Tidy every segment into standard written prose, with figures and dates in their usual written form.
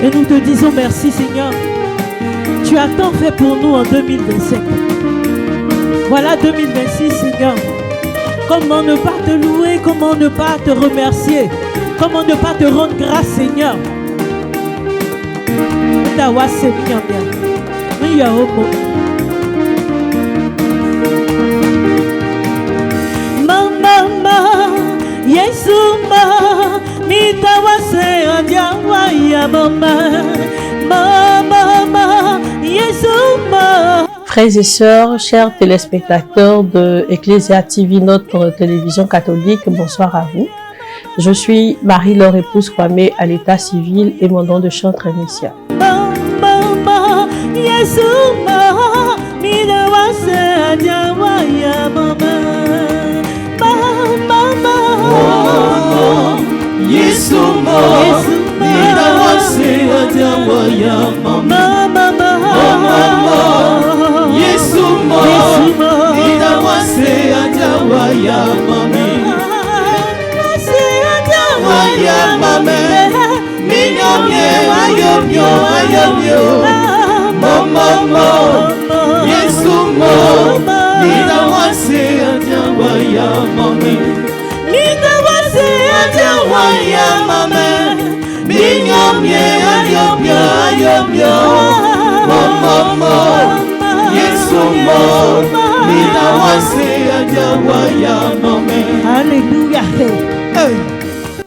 Et nous te disons merci, Seigneur. Tu as tant fait pour nous en 2025. Voilà 2026, Seigneur. Comment ne pas te louer, comment ne pas te remercier, comment ne pas te rendre grâce, Seigneur. Frères et sœurs, chers téléspectateurs de Ecclesia TV, notre télévision catholique, bonsoir à vous. Je suis Marie-Laure épouse Kwame à l'état civil et mon nom de chantre Missia.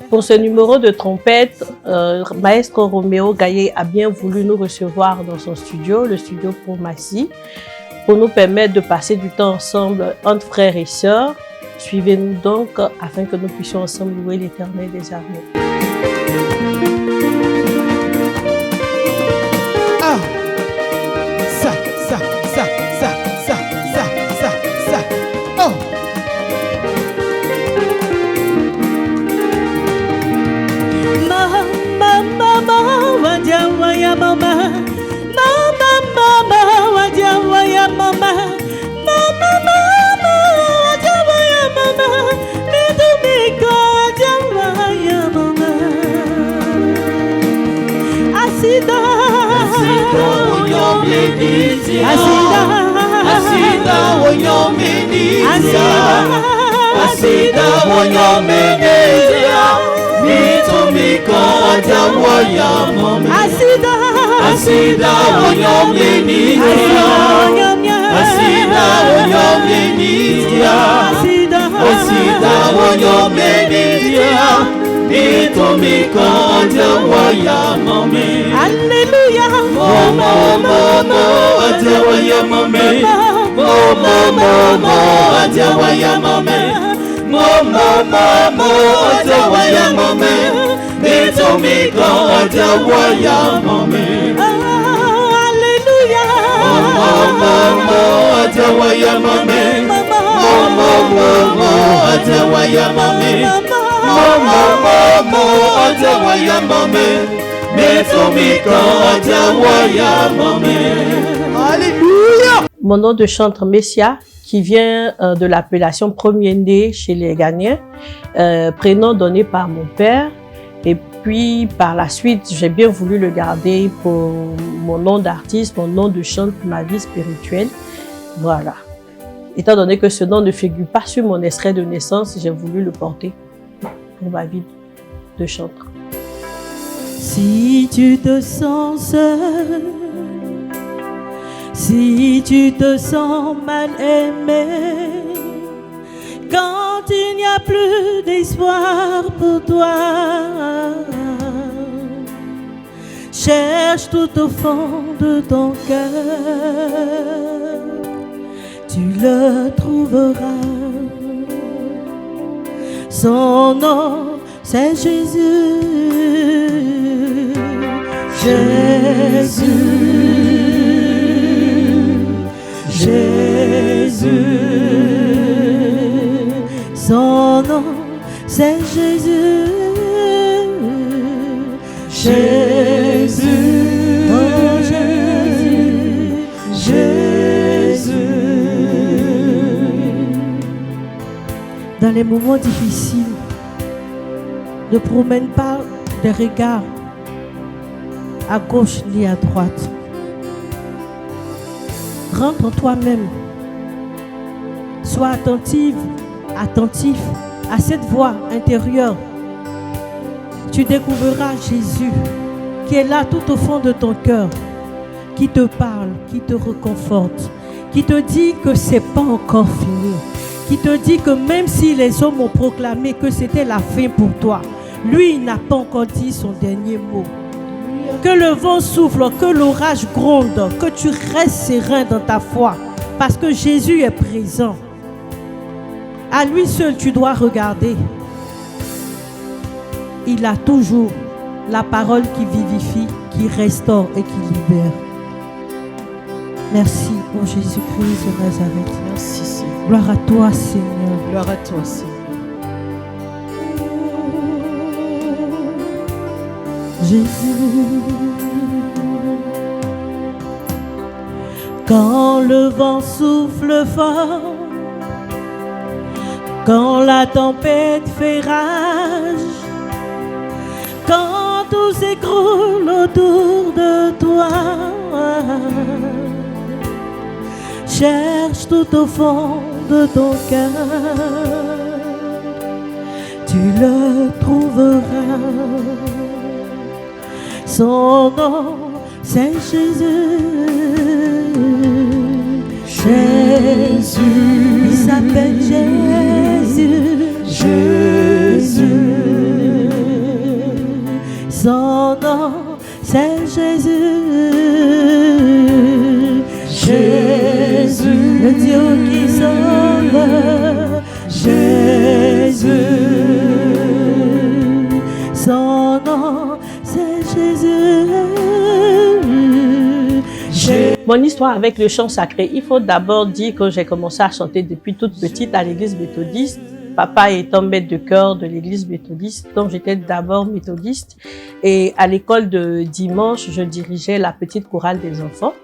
Pour ce numéro de trompette, Maestro Roméo Gaillet a bien voulu nous recevoir dans son studio, le studio pour Massy, pour nous permettre de passer du temps ensemble entre frères et sœurs. Suivez-nous donc afin que nous puissions ensemble louer l'Éternel des armées. Mon nom de chantre Messia, qui vient de l'appellation premier-né chez les Ghanéens, prénom donné par mon père. Et puis par la suite, j'ai bien voulu le garder pour mon nom d'artiste, mon nom de chantre pour ma vie spirituelle. Voilà. Étant donné que ce nom ne figure pas sur mon extrait de naissance, j'ai voulu le porter pour ma vie de chantre. Si tu te sens seul, si tu te sens mal aimé, quand il n'y a plus d'espoir pour toi, cherche tout au fond de ton cœur, tu le trouveras. Son nom, c'est Jésus. Jésus, Jésus, son nom c'est Jésus, Jésus, oh Jésus, Jésus. Dans les moments difficiles, ne promène pas des regards à gauche ni à droite. Rentre en toi-même. Sois attentif à cette voix intérieure. Tu découvriras Jésus qui est là tout au fond de ton cœur, qui te parle, qui te réconforte, qui te dit que c'est pas encore fini, qui te dit que même si les hommes ont proclamé que c'était la fin pour toi, lui, il n'a pas encore dit son dernier mot. Que le vent souffle, que l'orage gronde, que tu restes serein dans ta foi, parce que Jésus est présent. À lui seul, tu dois regarder. Il a toujours la parole qui vivifie, qui restaure et qui libère. Merci, ô Jésus-Christ de Nazareth. Merci, Seigneur. Gloire à toi, Seigneur. Gloire à toi, Seigneur. Jésus. Quand le vent souffle fort, quand la tempête fait rage, quand tout s'écroule autour de toi, cherche tout au fond de ton cœur, tu le trouveras. Son nom, c'est Jésus. Jésus, il s'appelle Jésus. Jésus. Son nom, c'est Jésus. Jésus, le Dieu qui sauve. Jésus. Son nom, c'est Jésus. Mon histoire avec le chant sacré, il faut d'abord dire que j'ai commencé à chanter depuis toute petite à l'église méthodiste. Papa étant maître de chœur de l'église méthodiste, donc j'étais d'abord méthodiste. Et à l'école de dimanche, je dirigeais la petite chorale des enfants.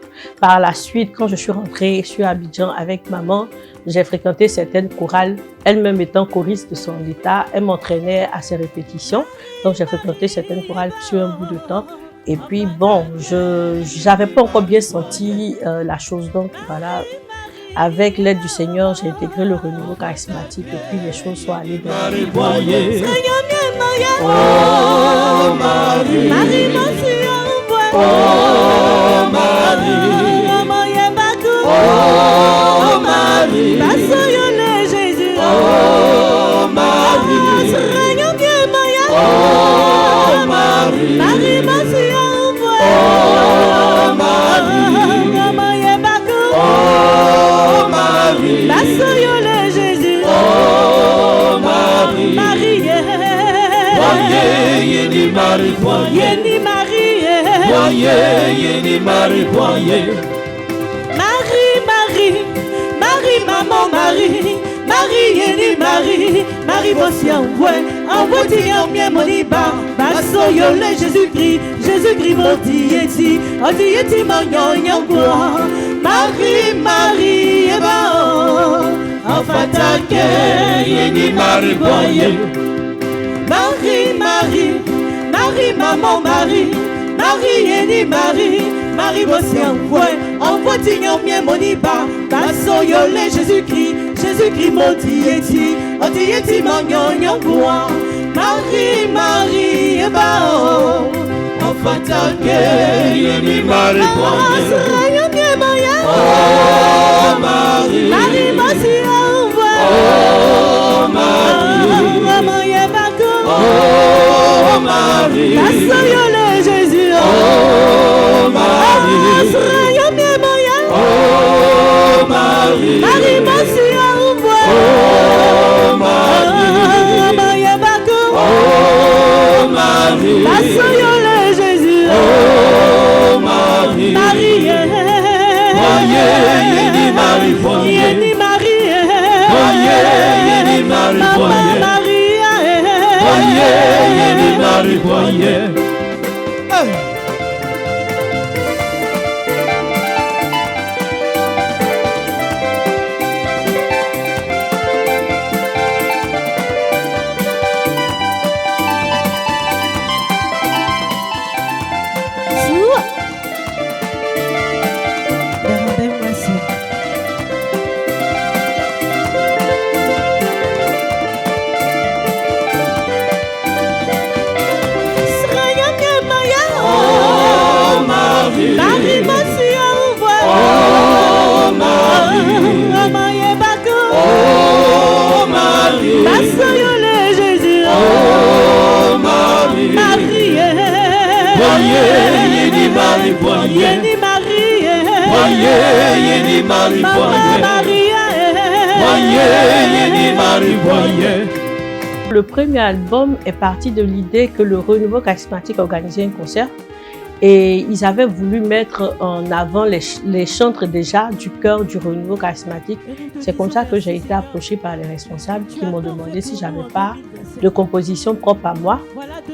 Par la suite, quand je suis rentrée sur Abidjan avec maman, j'ai fréquenté certaines chorales. Elle-même étant choriste de son état, elle m'entraînait à ses répétitions. Donc j'ai fréquenté certaines chorales sur un bout de temps. Et puis bon, je n'avais pas encore bien senti la chose. Donc voilà, avec l'aide du Seigneur, j'ai intégré le renouveau charismatique et puis les choses sont allées bien. Oh Marie, Marie, oh Marie, Marie, Jésus, oh Marie, oh Marie, Marie, oh Marie, Marie, Jésus, oh Marie, Marie, Yeni Marie, Yeni Marie, Yeni Marie, Marie, Marie, Marie, maman Marie, Marie, Yeni Marie, Marie, voici envoie dire bien mon iba, basso yole Jésus-Christ, Jésus-Christ oti eti mon quoi, Marie, Marie, enfatake, Yeni Marie, Marie, Marie, Marie, maman Marie, Marie, Yeni Marie, Marie, voici envoie dire bien mon iba, basso yole Jésus-Christ, Jésus-Christ oti eti mon quoi, Marie, Marie, enfatake, Yeni Marie, oh Marie, Marie, voici oh Marie, oh Marie, la Jésus, oh Marie, oh Marie, Marie, voici oh Marie, oh Marie, la Jésus, oh Marie, Marie, Yeni Marie, Yeni Marie, Yeni Marie, Yeni Marie, Le premier album est parti de l'idée que le Renouveau Charismatique organisait un concert et ils avaient voulu mettre en avant les chantres déjà du chœur du Renouveau Charismatique. C'est comme ça que j'ai été approchée par les responsables qui m'ont demandé si j'avais pas de composition propre à moi.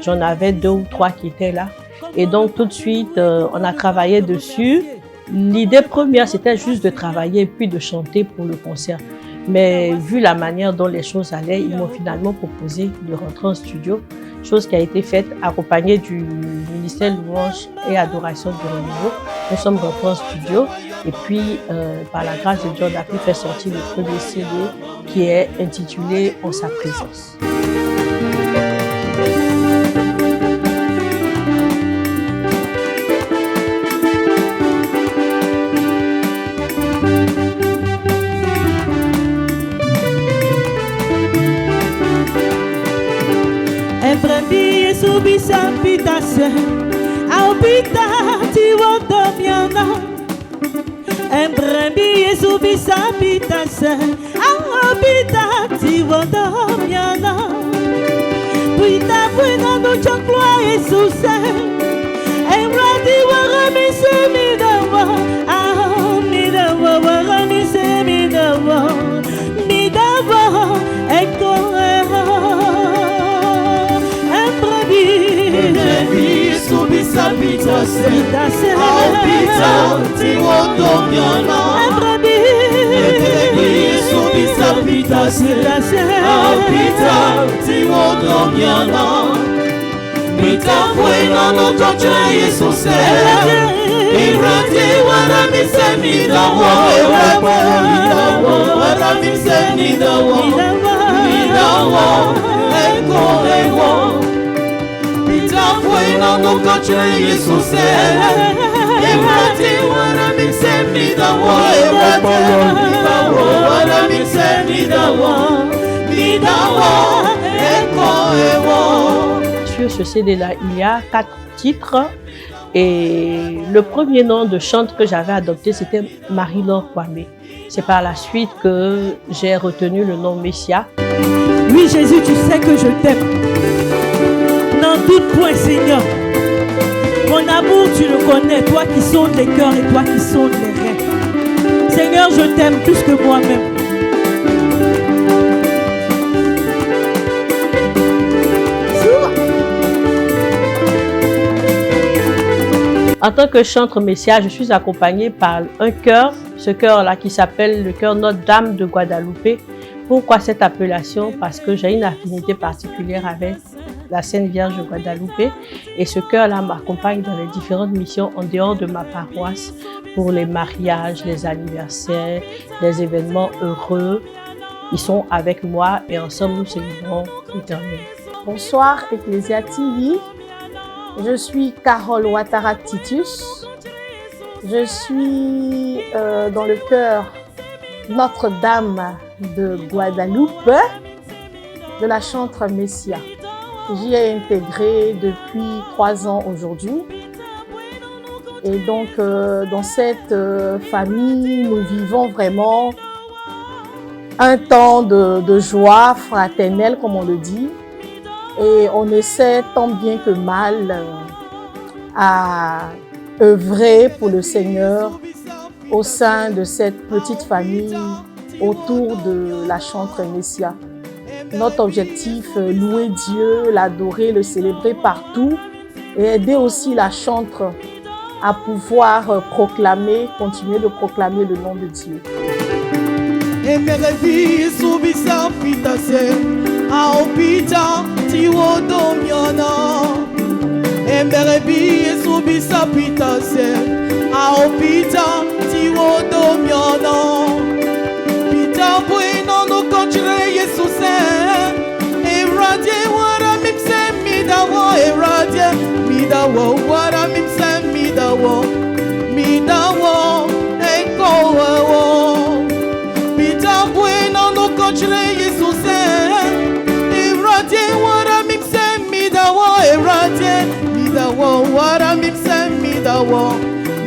J'en avais 2 ou 3 qui étaient là. Et donc tout de suite, on a travaillé dessus. L'idée première, c'était juste de travailler et puis de chanter pour le concert. Mais vu la manière dont les choses allaient, ils m'ont finalement proposé de rentrer en studio, chose qui a été faite accompagnée du ministère Louange et Adoration du Renouveau. Nous sommes rentrés en studio et puis par la grâce de Dieu, on a pu faire sortir le premier CD qui est intitulé « En sa présence ». Embrembi subisa pitase, aupita tiwodomiana. Embrembi subisa pitase, aupita tiwodomiana. Puita puina no chakwa Jesuse, embradi waramise midawa, midawa waramise midawa, midawa eko. Bitase, aupita tiwodomiana. Subisa bitase, aupita tiwodomiana. Mita fuena no toche Jesuse, irati waramise midawa, waramise midawa, midawa eko ewo. Bueno, no coche Jesús, embrate waramise midawa, waramise midawa, eko ewo. Sur ce CD-là, il y a 4 titres et le premier nom de chante que j'avais adopté, c'était Marie-Laure Kwame. C'est par la suite que j'ai retenu le nom Messia. Oui, Jésus, tu sais que je t'aime. N'en doute point, Seigneur. Mon amour, tu le connais, toi qui sondes les cœurs et toi qui sondes les reins. Seigneur, je t'aime plus que moi-même. En tant que chantre Messia, je suis accompagnée par un chœur, ce chœur-là qui s'appelle le chœur Notre-Dame de Guadalupe. Pourquoi cette appellation? Parce que j'ai une affinité particulière avec la Sainte Vierge de Guadalupe et ce chœur-là m'accompagne dans les différentes missions en dehors de ma paroisse pour les mariages, les anniversaires, les événements heureux. Ils sont avec moi et ensemble nous célébrons l'Éternel. Bonsoir Ecclesia TV, je suis Carole Ouattara Titus, je suis dans le chœur Notre-Dame de Guadalupe de la chantre Messia. J'y ai intégré depuis 3 ans aujourd'hui. Et donc, dans cette famille, nous vivons vraiment un temps de joie fraternelle, comme on le dit. Et on essaie tant bien que mal à œuvrer pour le Seigneur au sein de cette petite famille autour de la chantre Messia. Notre objectif, louer Dieu, l'adorer, le célébrer partout et aider aussi la chantre à pouvoir proclamer, continuer de proclamer le nom de Dieu.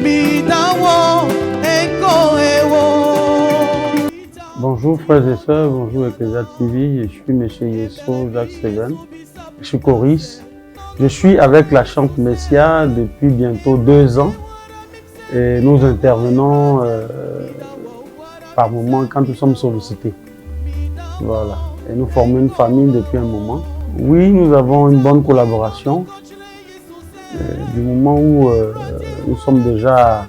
Midawo, eko ewo. Bonjour frères et sœurs, bonjour Ecclesia TV, je suis M. Yesso Jacques Seven, je suis choriste. Je suis avec la Chante Messia depuis bientôt 2 ans et nous intervenons par moment quand nous sommes sollicités. Voilà. Et nous formons une famille depuis un moment. Oui, nous avons une bonne collaboration. Du moment où nous sommes déjà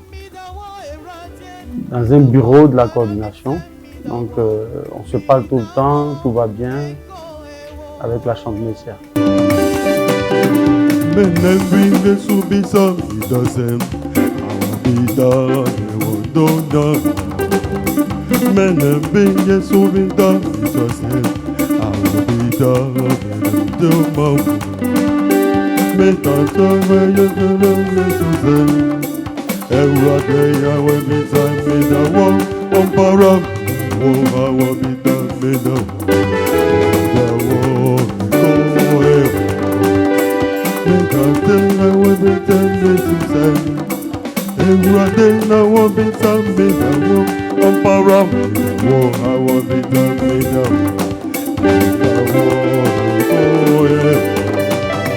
dans un bureau de la coordination. Donc on se parle tout le temps, tout va bien avec la Chante Messia.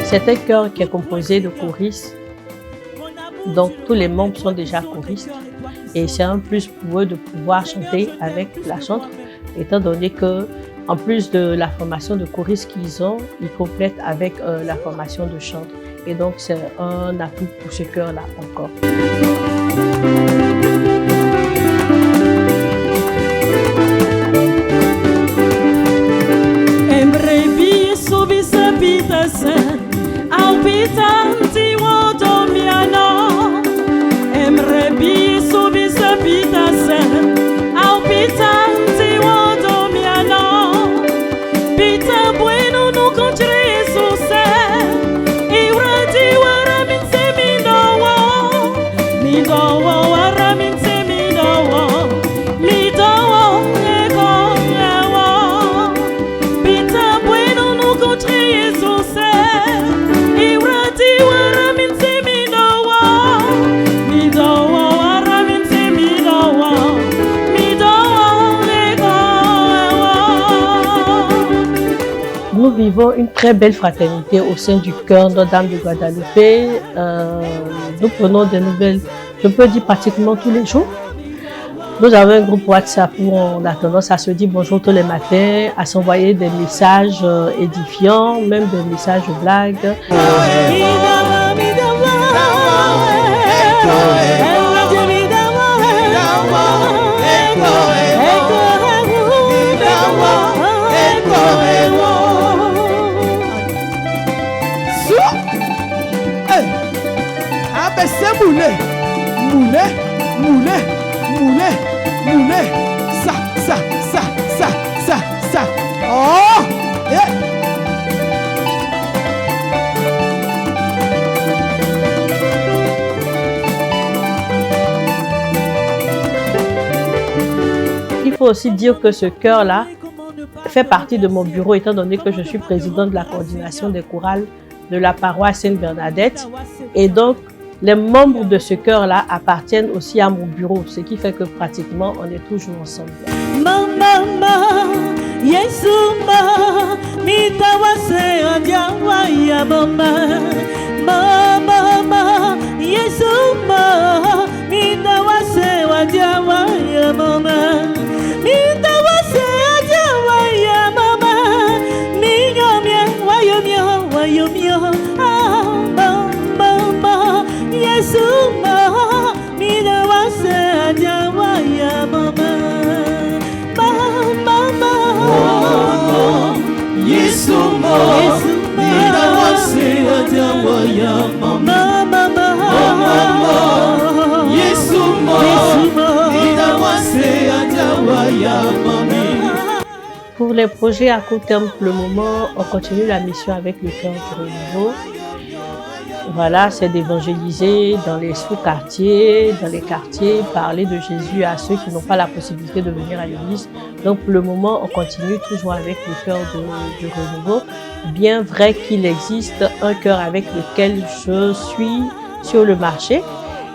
C'est un chœur qui est composé de choristes, donc tous les membres sont déjà choristes et c'est un plus pour eux de pouvoir chanter avec la chantre, étant donné que en plus de la formation de choriste qu'ils ont, ils complètent avec la formation de chantre. Et donc c'est un atout pour ce chœur-là encore. Nous vivons une très belle fraternité au sein du chœur Notre-Dame de Guadalupe. Nous prenons des nouvelles, je peux dire pratiquement tous les jours. Nous avons un groupe WhatsApp où on a tendance à se dire bonjour tous les matins, à s'envoyer des messages édifiants, même des messages de blagues. Ça. Oh! Yeah. Il faut aussi dire que ce chœur-là fait partie de mon bureau, étant donné que je suis présidente de la coordination des chorales de la paroisse Sainte-Bernadette. Et donc, les membres de ce chœur-là appartiennent aussi à mon bureau, ce qui fait que pratiquement, on est toujours ensemble. Pour les projets à court terme, pour le moment, on continue la mission avec le chœur du Renouveau. Voilà, c'est d'évangéliser dans les sous-quartiers, dans les quartiers, parler de Jésus à ceux qui n'ont pas la possibilité de venir à l'église. Donc pour le moment, on continue toujours avec le chœur du Renouveau. Bien vrai qu'il existe un chœur avec lequel je suis sur le marché.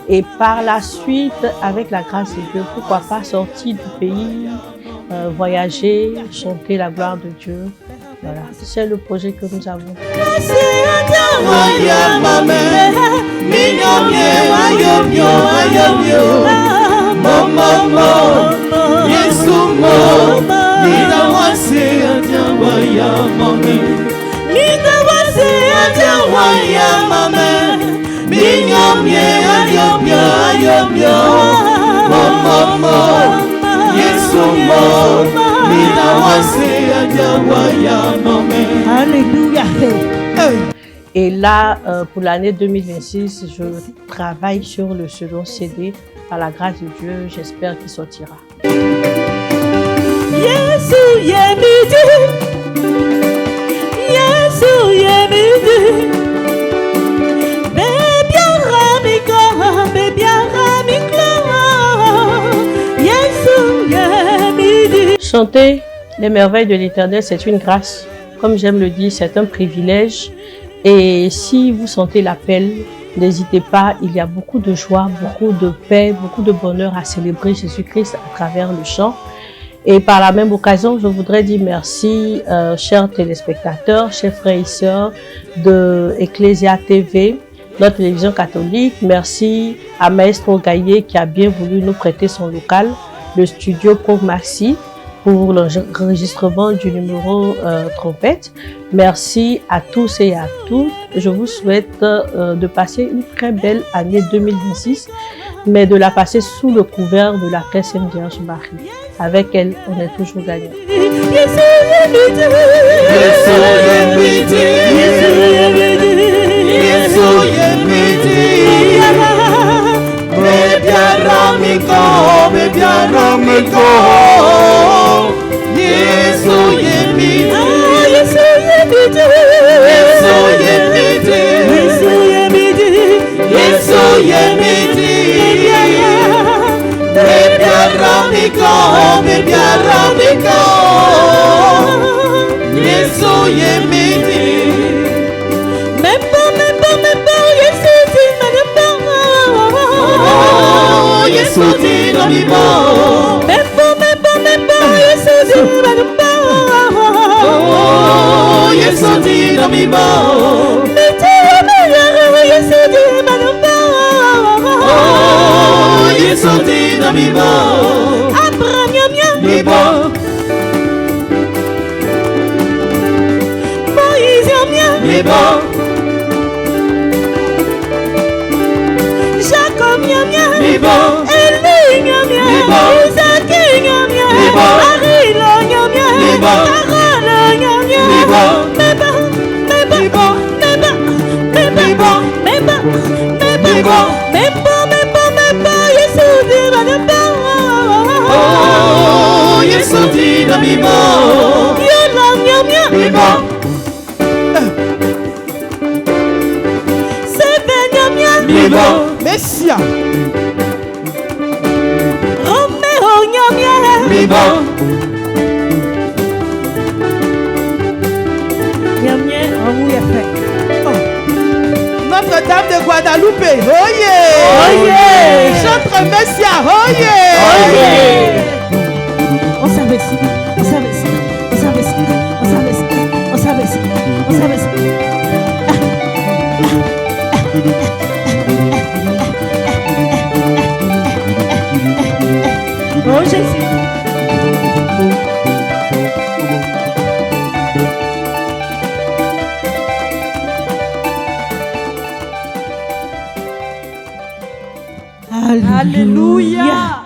Et par la suite, avec la grâce de Dieu, pourquoi pas sortir du pays, voyager, chanter la gloire de Dieu. Voilà, c'est le projet que nous avons. Alléluia. Et là, pour l'année 2026, je travaille sur le second CD. Par la grâce de Dieu, j'espère qu'il sortira. Chanter les merveilles de l'Éternel, c'est une grâce. Comme j'aime le dire, c'est un privilège. Et si vous sentez l'appel, n'hésitez pas, il y a beaucoup de joie, beaucoup de paix, beaucoup de bonheur à célébrer Jésus-Christ à travers le chant. Et par la même occasion, je voudrais dire merci, chers téléspectateurs, chers frères et sœurs de Ecclesia TV, notre télévision catholique. Merci à Maestro Gaillet qui a bien voulu nous prêter son local, le studio Pro Maxi, pour l'enregistrement du numéro trompette. Merci à tous et à toutes. Je vous souhaite de passer une très belle année 2026, mais de la passer sous le couvert de la très Sainte Vierge Marie. Avec elle, on est toujours gagnant. Messia. Notre-Dame de Guadalupe, oh yeah! Oh yeah! Chantre Messia, oh yeah! Oh yeah! On s'investit, on s'investit, on s'investit, on s'investit, on s'investit, on s'investit. Oh Jésus! Alléluia.